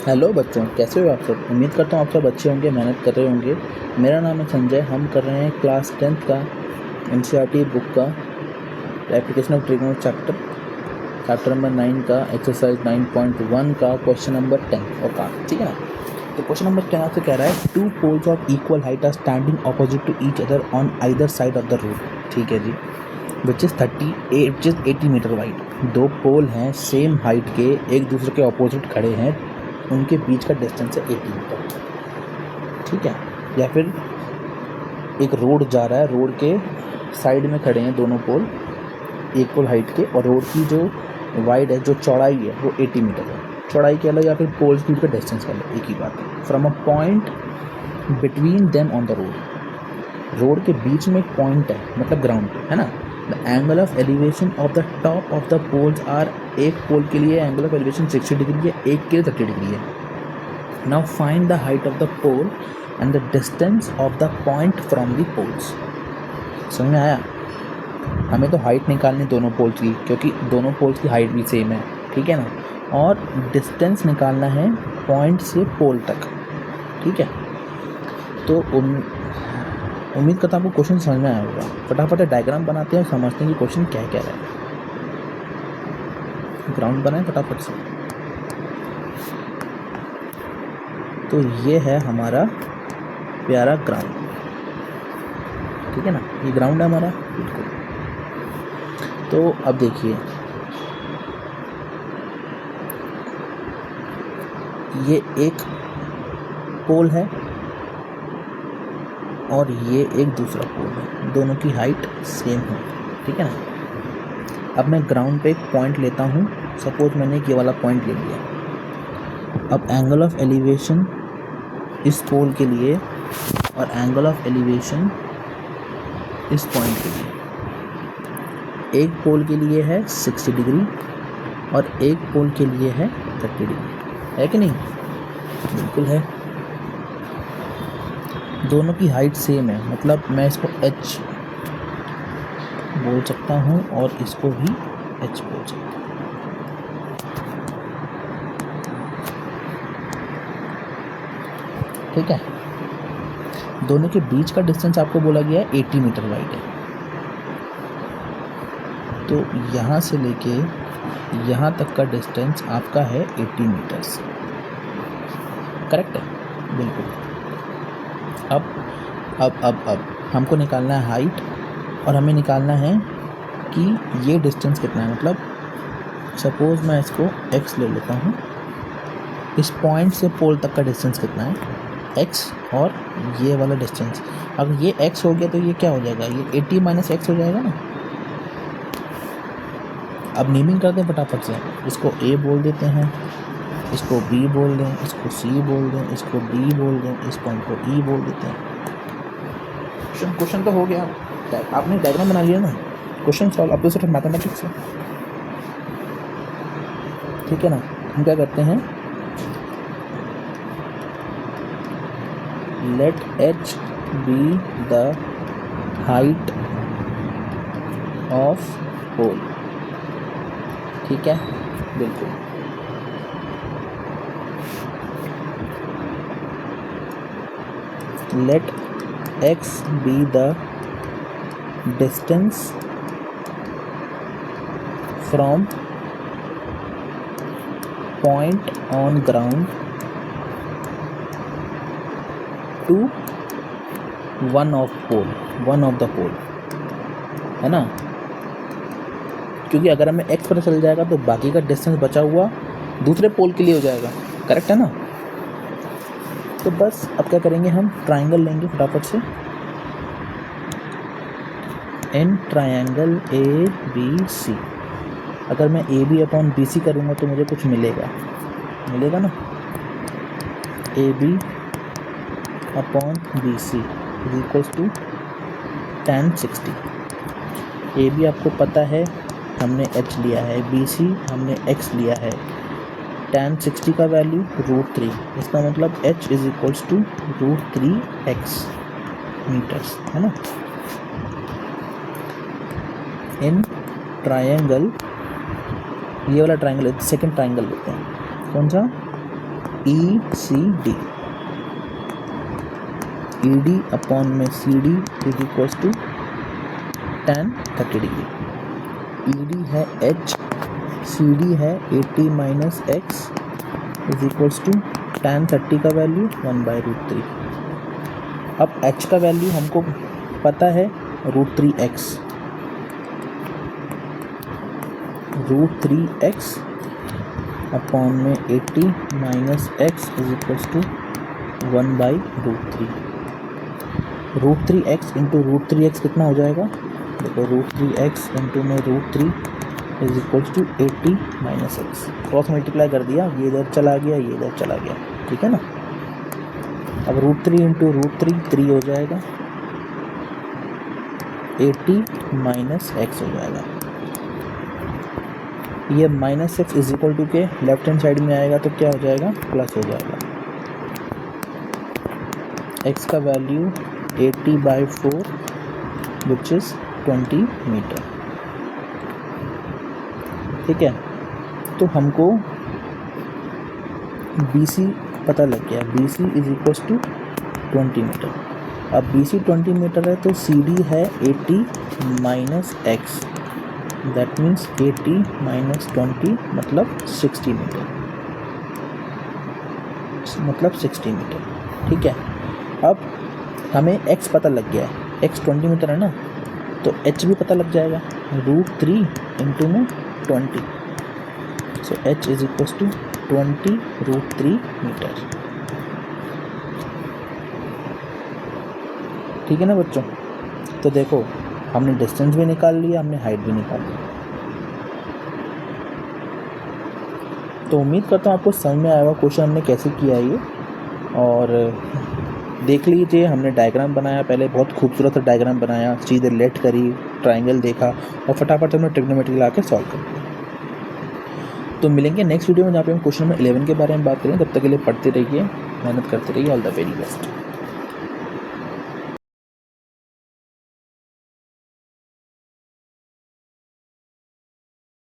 Hello बच्चों, कैसे हो आप सब। उम्मीद करता हूँ आप सब अच्छे होंगे, मेहनत कर रहे होंगे। मेरा नाम है संजय। हम कर रहे हैं क्लास 10th का एनसीईआरटी बुक का application of trigonometry chapter number 9 का एक्सरसाइज 9.1 का क्वेश्चन नंबर 10 और का, ठीक है ना। तो क्वेश्चन नंबर 10 आपसे कह रहा है 2 poles of equal height are standing opposite to each other on either side of the road. ठीक है जी। Which is 80 meter wide. 2 pole हैं सेम हाइट के, एक दूसरे के ऑपोजिट खड़े हैं, उनके बीच का डिस्टेंस है 80 मीटर। ठीक है। या फिर एक रोड जा रहा है, रोड के साइड में खड़े हैं दोनों पोल इक्वल हाइट के, और रोड की जो वाइड है, जो चौड़ाई है, वो 80 मीटर है। चौड़ाई कह लो या फिर पोल्स के बीच का डिस्टेंस कह लो, एक ही बात है। From a point between them on the road. Road के बीच में एक पॉइंट है, मतलब ग्राउंड है ना। The angle of elevation of the top of the poles are, एक पोल के लिए एंगल ऑफ एलिवेशन 60 डिग्री है, एक के लिए 30 डिग्री है। Now find the height of the pole and the distance of the point from the poles. समझ में आया। हमें तो हाइट निकालनी दोनों पोल्स की, क्योंकि दोनों पोल्स की हाइट भी सेम है, ठीक है ना। और डिस्टेंस निकालना है पॉइंट से पोल तक, ठीक है। तो उम्मीद करता हूँ आपको क्वेश्चन समझ में आया होगा। फटाफट डायग्राम बनाते हैं और समझते हैं कि क्वेश्चन क्या कह रहा है। ग्राउंड बनाए फटाफट से। तो ये है हमारा प्यारा ग्राउंड, ठीक है ना। ये ग्राउंड है हमारा, बिल्कुल। तो अब देखिए, ये एक पोल है और ये एक दूसरा पोल है, दोनों की हाइट सेम है, ठीक है ना। अब मैं ग्राउंड पे एक पॉइंट लेता हूँ। सपोज मैंने ये वाला पॉइंट ले लिया। अब एंगल ऑफ एलिवेशन इस पोल के लिए और एंगल ऑफ एलिवेशन इस पॉइंट के लिए, एक पोल के लिए है 60 डिग्री और एक पोल के लिए है 30 डिग्री, है कि नहीं। बिल्कुल है। दोनों की हाइट सेम है, मतलब मैं इसको h बोल सकता हूँ और इसको भी h बोल सकता हूँ। ठीक है। दोनों के बीच का डिस्टेंस आपको बोला गया है 80 मीटर वाइड है। तो यहाँ से लेके यहाँ तक का डिस्टेंस आपका है 80 मीटर्स। करेक्ट है, बिल्कुल। अब हमको निकालना है हाइट, और हमें निकालना है कि ये डिस्टेंस कितना है। मतलब सपोज मैं इसको x ले लेता हूँ। इस पॉइंट से पोल तक का डिस्टेंस कितना है, x, और ये वाला डिस्टेंस। अगर ये x हो गया तो ये क्या हो जाएगा, ये 80 माइनस x हो जाएगा ना। अब नेमिंग करते हैं फटाफट से। इसको a बोल देते हैं, इसको b बोल दें, इसको c बोल दें, इसको d बोल दें, इस पॉइंट को e बोल देते हैं। क्वेश्चन तो हो गया। आपने डायग्राम बना लिया ना, क्वेश्चन सॉल्व। अब तो सिर्फ मैथमेटिक्स है, ठीक है ना। हम क्या करते हैं, let h be the height of pole, ठीक है, बिल्कुल। let x be the distance from point on ground to one of the pole, है ना। क्योंकि अगर हमें x पता चल जाएगा तो बाकी का डिस्टेंस बचा हुआ दूसरे पोल के लिए हो जाएगा। करेक्ट है ना। तो बस अब क्या करेंगे, हम ट्राइंगल लेंगे फटाफट से। In triangle A B C, अगर मैं A B upon B C करूँगा तो मुझे कुछ मिलेगा ना। A B upon B C is equals to tan 60। A B आपको पता है, हमने h लिया है, बी सी हमने x लिया है। tan 60 का वैल्यू √3, इसका मतलब h is equals to √3x metres, है ना। इन ट्रायंगल, ये वाला ट्रायंगल, सेकंड ट्रायंगल लेते हैं। कौन सा, ECD, ED अपॉन में CD is equals to tan 30 degree. ED है H, CD है 80 minus X is equals to tan 30 का वैल्यू 1/√3। अब H का वैल्यू हमको पता है √3x, √3x अपॉन में 80 minus x is equals to 1/√3। √3x into √3x कितना हो जाएगा? देखो √3x इंटू में √3 is equals to 80 minus x, cross multiply कर दिया, ये इधर चला गया, ये इधर चला गया, ठीक है ना। अब √3 इंटू √3 3 हो जाएगा, 80 माइनस x हो जाएगा। ये minus x is equal to के लेफ्ट हैंड साइड में आएगा तो क्या हो जाएगा? प्लस हो जाएगा। x का वैल्यू 80/4 विच इज 20 मीटर, ठीक है। तो हमको BC पता लग गया, BC is equals to 20 metre. अब BC 20 मीटर है तो CD है 80 minus x, that means 80 minus 20 मतलब 60 मीटर, मतलब 60 मीटर, ठीक है। अब हमें x पता लग गया है, x 20 मीटर है ना, तो h भी पता लग जाएगा, √3 इंटू में 20, so h is equals to 20 √3 metre, ठीक है ना बच्चों। तो देखो हमने डिस्टेंस भी निकाल लिया, हमने हाइट भी निकाल ली। तो उम्मीद करता हूँ आपको समझ में आया होगा क्वेश्चन हमने कैसे किया है ये। और देख लीजिए हमने डायग्राम बनाया, पहले बहुत खूबसूरत डायग्राम बनाया, सीधे लेट करी, ट्रायंगल देखा और फटाफट हमने ट्रिग्नोमेट्री ला के सॉल्व कर दिया। तो मिलेंगे नेक्स्ट वीडियो में जहाँ पे हम क्वेश्चन नंबर 11 के बारे में बात करें। तब तक के लिए पढ़ते रहिए, मेहनत करते रहिए। All the very best.